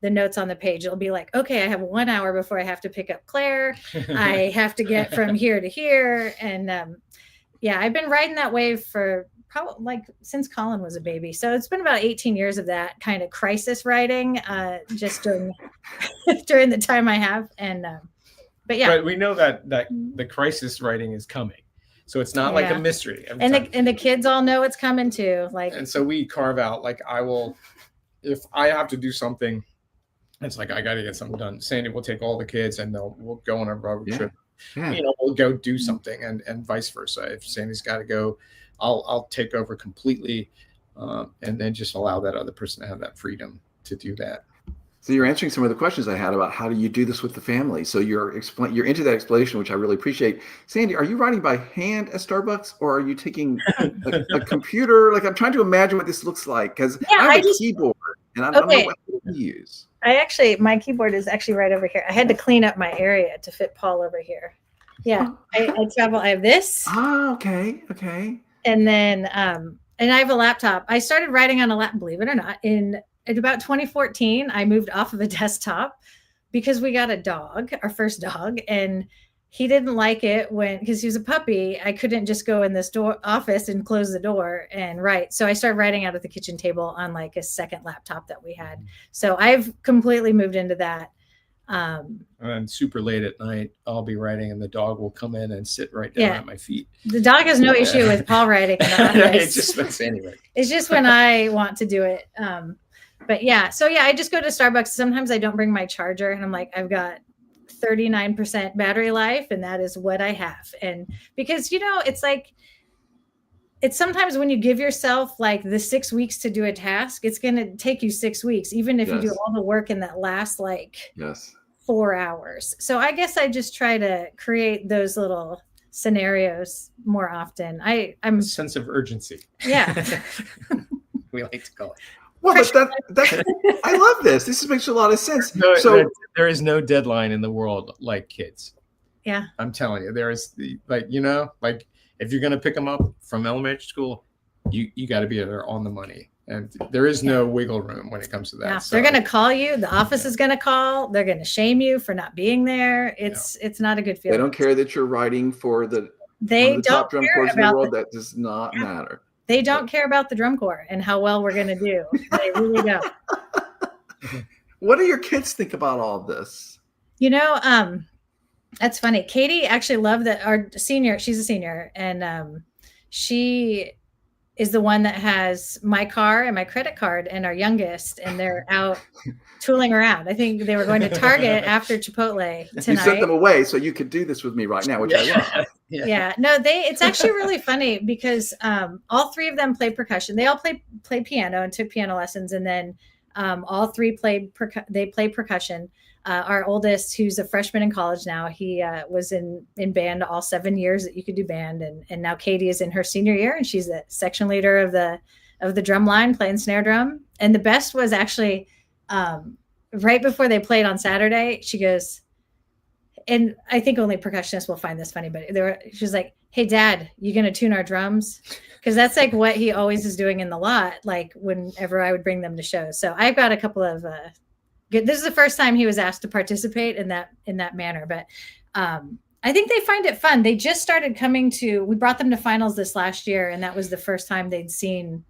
the notes on the page. It'll be like, okay, I have 1 hour before I have to pick up Claire. I have to get from here to here. And I've been riding that wave for probably like since Colin was a baby. So it's been about 18 years of that kind of crisis writing, just during during the time I have. And but yeah, but we know that the crisis writing is coming, so it's not like a mystery. And the kids all know it's coming too. Like, and so we carve out, like, if I have to do something, it's like I got to get something done. Sandy will take all the kids and we'll go on a road trip. Yeah. We'll go do something, and vice versa. If Sandy's got to go, I'll take over completely, and then just allow that other person to have that freedom to do that. So you're answering some of the questions I had about how do you do this with the family. So you're into that explanation, which I really appreciate. Sandy, are you writing by hand at Starbucks, or are you taking a computer? Like, I'm trying to imagine what this looks like, because I have a keyboard and I don't know what to use. My keyboard is actually right over here. I had to clean up my area to fit Paul over here. Yeah, I travel. I have this. Ah, okay. And then, and I have a laptop. I started writing on a laptop, believe it or not, in about 2014. I moved off of a desktop because we got a dog, our first dog, and he didn't like it because he was a puppy. I couldn't just go in this office and close the door and write. So I started writing out at the kitchen table on like a second laptop that we had. So I've completely moved into that. And super late at night, I'll be writing, and the dog will come in and sit right down at my feet. The dog has no issue with Paul writing in the office. It's just when I want to do it. But yeah, so yeah, I just go to Starbucks. Sometimes I don't bring my charger, and I'm like, I've got 39% battery life, and that is what I have. And because, it's like, it's sometimes when you give yourself like the 6 weeks to do a task, it's going to take you 6 weeks, even if you do all the work in that last 4 hours. So I guess I just try to create those little scenarios more often. I'm a sense of urgency. Yeah. We like to call it. Well, but I love this. This makes a lot of sense. There is no deadline in the world like kids. Yeah. I'm telling you, there is if you're going to pick them up from elementary school, you got to be there on the money. And there is no wiggle room when it comes to that. Yeah, so they're going to call you. The office is going to call. They're going to shame you for not being there. It's not a good feeling. They don't care that you're writing for the top drum corps in the world. That does not matter. They don't care about the drum corps and how well we're going to do. They really don't. What do your kids think about all of this? That's funny. Katie actually loved that. Our senior, she's a senior, and she is the one that has my car and my credit card, and our youngest, and they're out tooling around. I think they were going to Target after Chipotle tonight. You sent them away so you could do this with me right now, which I love. Yeah. No, it's actually really funny because all three of them play percussion. They all played piano and took piano lessons, and then all three play percussion. Our oldest, who's a freshman in college now, he was in band all 7 years that you could do band, and now Katie is in her senior year, and she's the section leader of the drum line, playing snare drum. And the best was actually right before they played on Saturday, she goes, and I think only percussionists will find this funny, but she was like, "Hey, Dad, you gonna tune our drums?" Because that's like what he always is doing in the lot, like whenever I would bring them to shows. So I've got a couple of good. This is the first time he was asked to participate in that manner, but I think they find it fun. They just started coming to. We brought them to finals this last year, and that was the first time they'd seen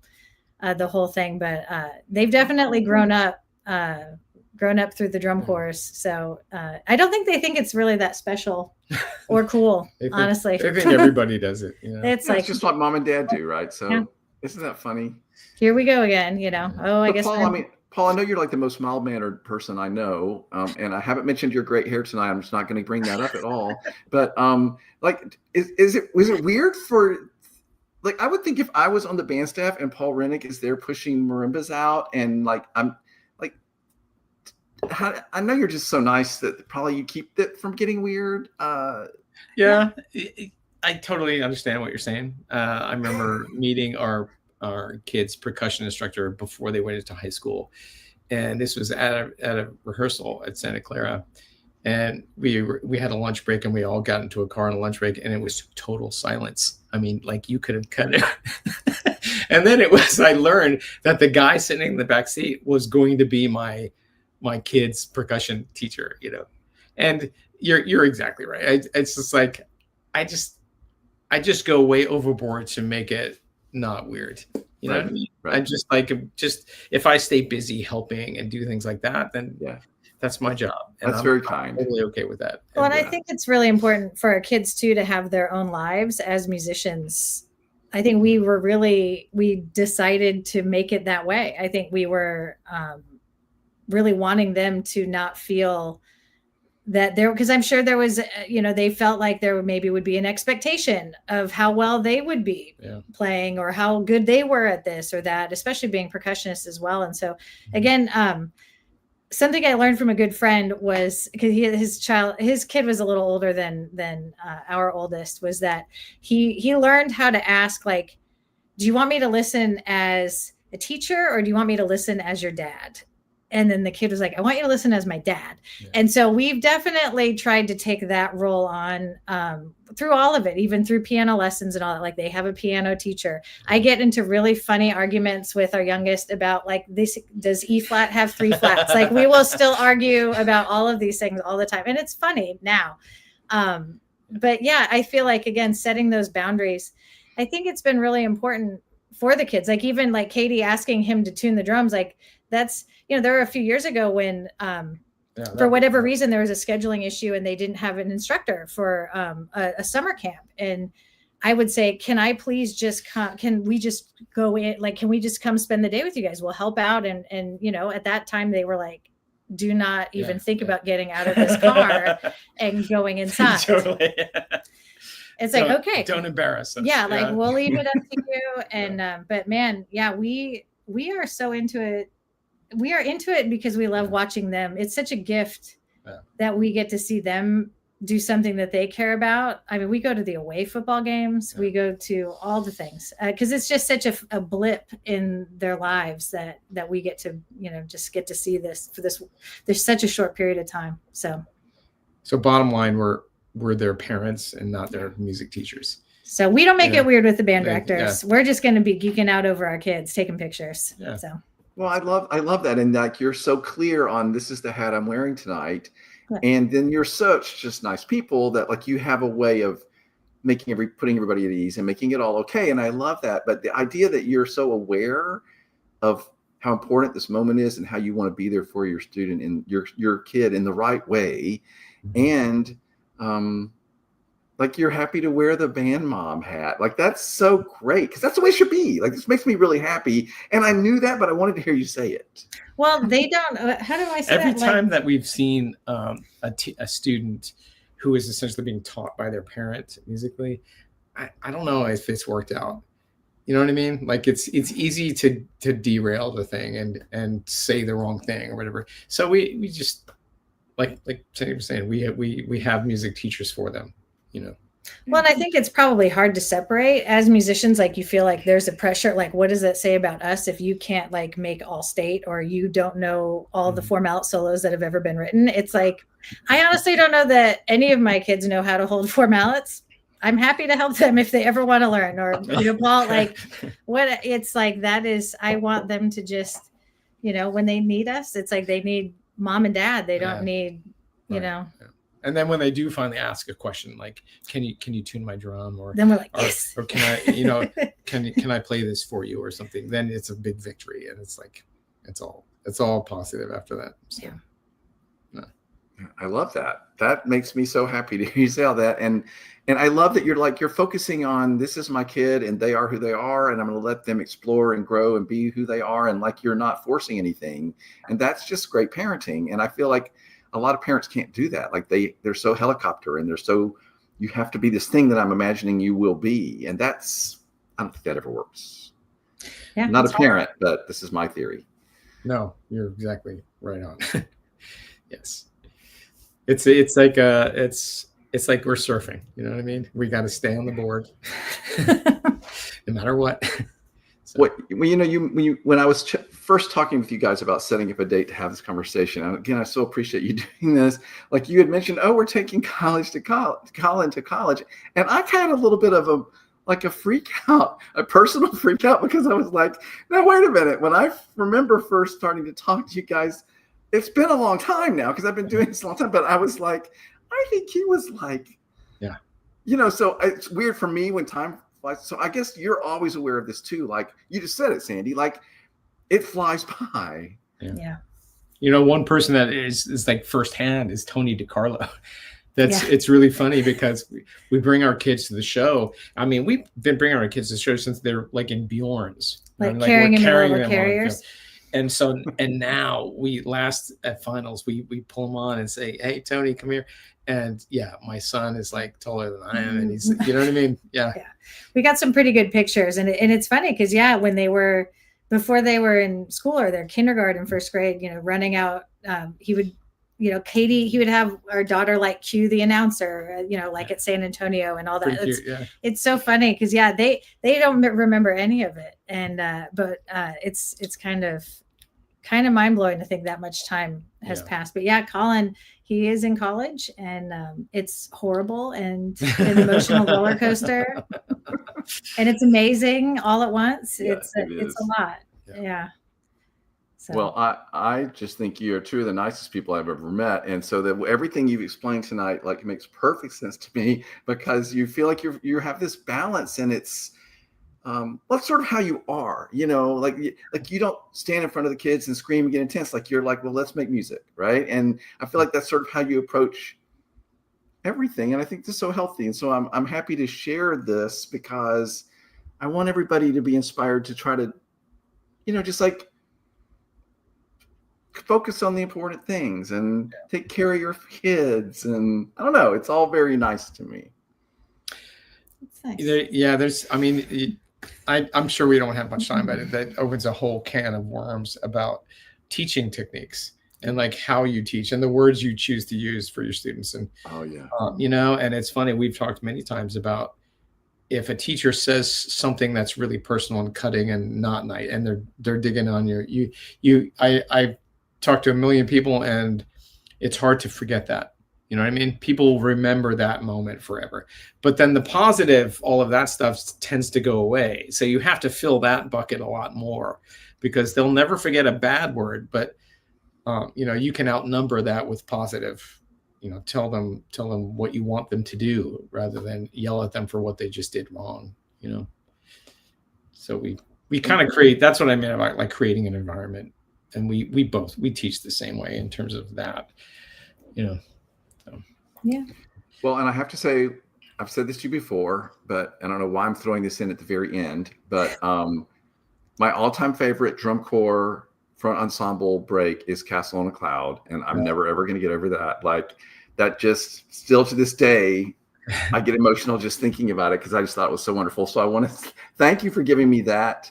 the whole thing. But they've definitely grown up through the drum course. So I don't think they think it's really that special or cool, honestly. I think everybody does it. It's just what mom and dad do, right? So isn't that funny? Here we go again, I guess. Paul, I know you're like the most mild-mannered person I know, and I haven't mentioned your great hair tonight. I'm just not going to bring that up at all. But was it weird for, like, I would think if I was on the band staff and Paul Rennick is there pushing marimbas out, and like I'm like, I know you're just so nice that probably you keep it from getting weird. Yeah, I totally understand what you're saying. I remember meeting our kids' percussion instructor before they went into high school, and this was at a rehearsal at Santa Clara, and we had a lunch break, and we all got into a car on a lunch break, and it was total silence. I mean, like you could have cut it. And then I learned that the guy sitting in the back seat was going to be my kid's percussion teacher, and you're exactly right. It's just like I just go way overboard to make it not weird. You know what I mean? Right. I just like if I stay busy helping and do things like that, then that's my job. And That's very kind. I'm totally okay with that. Well, and I think it's really important for our kids too to have their own lives as musicians. I think we decided to make it that way. I think we were really wanting them to not feel that because I'm sure there was, they felt like there maybe would be an expectation of how well they would be playing or how good they were at this or that, especially being percussionists as well. And so again, something I learned from a good friend was because his kid was a little older than our oldest, was that he learned how to ask, like, do you want me to listen as a teacher or do you want me to listen as your dad? And then the kid was like, I want you to listen as my dad. Yeah. And so we've definitely tried to take that role on through all of it, even through piano lessons and all that. Like they have a piano teacher. I get into really funny arguments with our youngest about like, does E flat have 3 flats? Like we will still argue about all of these things all the time. And it's funny now. But yeah, I feel like, again, setting those boundaries, I think it's been really important for the kids. Like even like Katie asking him to tune the drums, like that's, there were a few years ago when for whatever reason, there was a scheduling issue and they didn't have an instructor for a summer camp. And I would say, can I please just come? Can we just go in? Like, can we just come spend the day with you guys? We'll help out. And at that time they were like, do not even think about getting out of this car and going inside. Totally. It's like, okay, don't embarrass us. Yeah. Like we'll leave it up to you. And, but man, yeah, we are so into it. We are into it because we love watching them. It's such a gift that we get to see them do something that they care about. I mean, we go to the away football games. We go to all the things because it's just such a blip in their lives that we get to, just get to see this for this. There's such a short period of time. So bottom line, we're their parents and not their music teachers. So we don't make it weird with the band directors. We're just going to be geeking out over our kids, taking pictures. Yeah. So. Well, I love that. And like, you're so clear on this is the hat I'm wearing tonight. Yeah. And then you're such just nice people that like you have a way of putting everybody at ease and making it all okay. And I love that. But the idea that you're so aware of how important this moment is and how you want to be there for your student and your kid in the right way. And, like you're happy to wear the band mom hat. Like that's so great because that's the way it should be. Like this makes me really happy. And I knew that, but I wanted to hear you say it. Well, they don't. How do I say Every that? time that we've seen a student who is essentially being taught by their parent musically, I don't know if it's worked out. You know what I mean? Like it's easy to derail the thing and say the wrong thing or whatever. So we just like Sandi was saying, we have music teachers for them. Well, and I think it's probably hard to separate as musicians. Like you feel like there's a pressure, like what does that say about us if you can't like make all state or you don't know all the 4 mallet solos that have ever been written? It's like, I honestly don't know that any of my kids know how to hold 4 mallets. I'm happy to help them if they ever want to learn or, Paul, like what it's like, that is, I want them to just, when they need us, it's like they need mom and dad. They don't need, Yeah. And then when they do finally ask a question, like, can you tune my drum or then we're like, yes. or can I, can I play this for you or something? Then it's a big victory. And it's like, it's all positive after that. So, yeah. I love that. That makes me so happy to hear you say all that. And I love that you're focusing on this is my kid and they are who they are. And I'm going to let them explore and grow and be who they are. And like, you're not forcing anything. And that's just great parenting. And I feel like a lot of parents can't do that. Like they're so helicopter and you have to be this thing that I'm imagining you will be. And I don't think that ever works. Yeah, I'm not a parent, but this is my theory. No, you're exactly right on. Yes. It's like it's like we're surfing. You know what I mean? We got to stay on the board, no matter what. So. Well, when I was first talking with you guys about setting up a date to have this conversation, and again, I so appreciate you doing this. Like you had mentioned, oh, we're taking college to college, and I had a little bit of a freak out, a personal freak out, because I was like, now wait a minute. When I remember first starting to talk to you guys, it's been a long time now because I've been doing this a long time, but I was like, I think he was like, yeah, so it's weird for me when time flies. So I guess you're always aware of this too. Like you just said it, Sandi, like it flies by. Yeah. One person that is like firsthand is Tony DiCarlo. It's really funny because we bring our kids to the show. I mean, we've been bringing our kids to the show since they're like in Bjorn's. Like carrying them carriers. And so, and now last at finals, we pull them on and say, hey, Tony, come here. And yeah, my son is like taller than I am. And he's, you know what I mean? Yeah. We got some pretty good pictures. And it's funny because, when before they were in school or their kindergarten, first grade, running out, he would, Katie, he would have our daughter like cue the announcer, like at San Antonio and all that. It's so funny because they don't remember any of it, and but it's kind of mind blowing to think that much time has passed. But Colin, he is in college, and it's horrible and an emotional roller coaster, and it's amazing all at once. It's a lot. Yeah. So. Well, I just think you're two of the nicest people I've ever met. And so that everything you've explained tonight, like, makes perfect sense to me, because you feel like you have this balance, and it's, that's sort of how you are, like you don't stand in front of the kids and scream and get intense. Like you're like, well, let's make music. Right. And I feel like that's sort of how you approach everything. And I think this is so healthy. And so I'm happy to share this because I want everybody to be inspired to try to, just like, focus on the important things and take care of your kids. And I don't know, it's all very nice to me. Nice. I'm sure we don't have much time, but that opens a whole can of worms about teaching techniques and like how you teach and the words you choose to use for your students. And, and it's funny, we've talked many times about if a teacher says something that's really personal and cutting and not nice, and they're digging on I talked to a million people, and it's hard to forget that. You know what I mean? People remember that moment forever. But then the positive, all of that stuff tends to go away. So you have to fill that bucket a lot more, because they'll never forget a bad word. But you can outnumber that with positive. Tell them what you want them to do rather than yell at them for what they just did wrong. So we kind of create. That's what I meant about like creating an environment. And we teach the same way in terms of that, So. Yeah. Well, and I have to say, I've said this to you before, but I don't know why I'm throwing this in at the very end, but my all-time favorite drum corps front ensemble break is Castle on a Cloud. And I'm never, ever going to get over that. Like that, just still to this day, I get emotional just thinking about it, because I just thought it was so wonderful. So I want to thank you for giving me that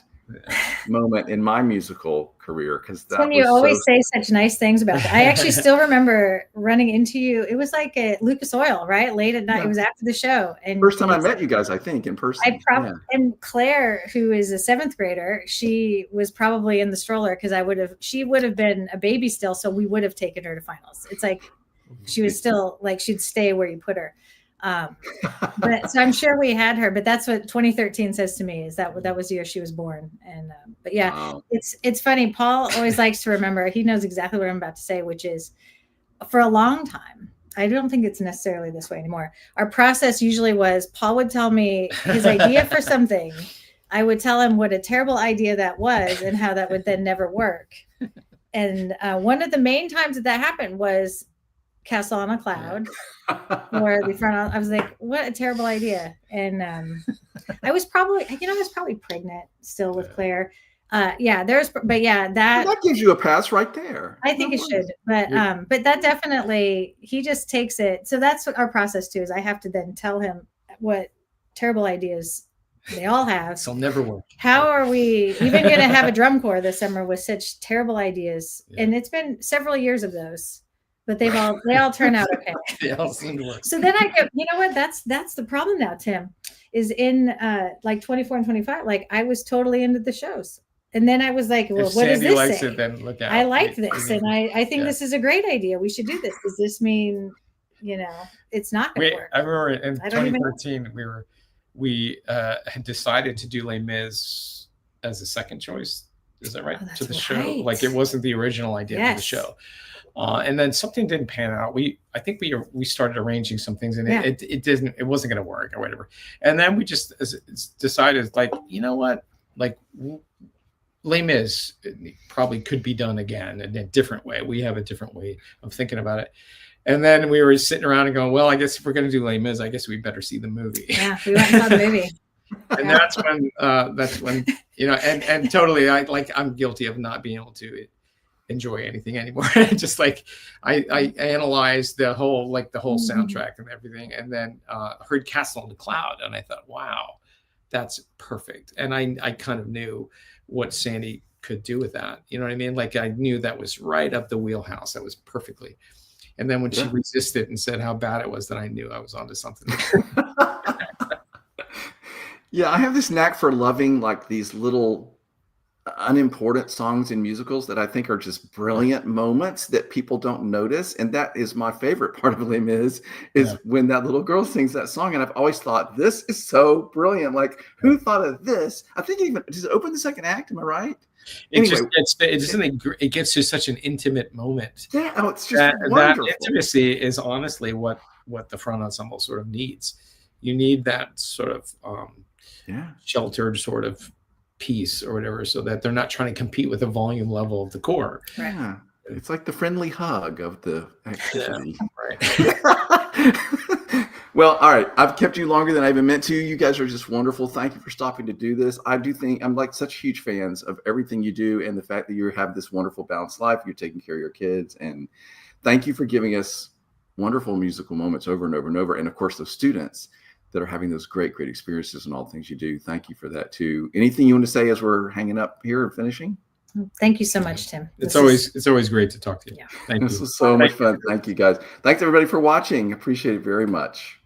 moment in my musical career, because that when you always say such nice things about that. I actually still remember running into you. It was like at Lucas Oil, right? Late at night. It was after the show. And first time I met you guys, I think, in person. And Claire, who is a 7th grader, she was probably in the stroller because she would have been a baby still, so we would have taken her to finals. It's like she was still like, she'd stay where you put her. But so I'm sure we had her, but that's what 2013 says to me, is that was the year she was born. And but wow. It's funny. Paul always likes to remember, he knows exactly what I'm about to say, which is, for a long time, I don't think it's necessarily this way anymore, our process usually was Paul would tell me his idea for something, I would tell him what a terrible idea that was and how that would then never work. And one of the main times that happened was Castle on a Cloud, or the front. I was like, what a terrible idea. And I was probably pregnant still with Claire. That gives you a pass right there. I think it should, but that definitely, he just takes it. So that's what our process too, is I have to then tell him what terrible ideas They all have. This'll never work. How are we even going to have a drum corps this summer with such terrible ideas? Yeah. And it's been several years of those, but they all turn out okay. They all seem to work. So then I go, you know what? That's the problem now, Tim, is in like 24 and 25. Like I was totally into the shows. And then I was like, well, what does this likes say? It, then look out. I like this. And I think this is a great idea. We should do this. Does this mean, it's not going to work? I remember in 2013, we had decided to do Les Mis as a second choice. Is that right? To the show. Like it wasn't the original idea of the show. And then something didn't pan out. I think we started arranging some things and it wasn't going to work or whatever. And then we just decided like, you know what? Like Les Mis probably could be done again in a different way. We have a different way of thinking about it. And then we were sitting around and going, well, I guess if we're going to do Les Mis, I guess we better see the movie. Yeah, we went and saw the movie. And that's when, and totally, I'm guilty of not being able to enjoy anything anymore. Just like I analyzed the whole soundtrack and everything, and then heard Castle on the Cloud, and I thought, wow, that's perfect. And I kind of knew what Sandi could do with that. You know what I mean? Like I knew that was right up the wheelhouse. That was perfectly. And then when she resisted and said how bad it was, then I knew I was onto something. Yeah, I have this knack for loving like these little unimportant songs in musicals that I think are just brilliant moments that people don't notice. And that is my favorite part of Les Mis is when that little girl sings that song. And I've always thought, this is so brilliant. Like, who thought of this? I think does it open the second act? Am I right? It gets to such an intimate moment. Yeah, it's just wonderful. That intimacy is honestly what the front ensemble sort of needs. You need that sort of sheltered sort of piece or whatever, so that they're not trying to compete with the volume level of the core. Yeah, it's like the friendly hug of the activity. Well, all right. I've kept you longer than I even meant to. You guys are just wonderful. Thank you for stopping to do this. I do think I'm like such huge fans of everything you do and the fact that you have this wonderful balanced life. You're taking care of your kids. And thank you for giving us wonderful musical moments over and over and over. And of course, those students that are having those great experiences and all the things you do. Thank you for that too. Anything you want to say as we're hanging up here and finishing? Thank you so much, Tim. It's always great to talk to you. Yeah. Thank you. This was so much fun. Thank you guys. Thanks everybody for watching. Appreciate it very much.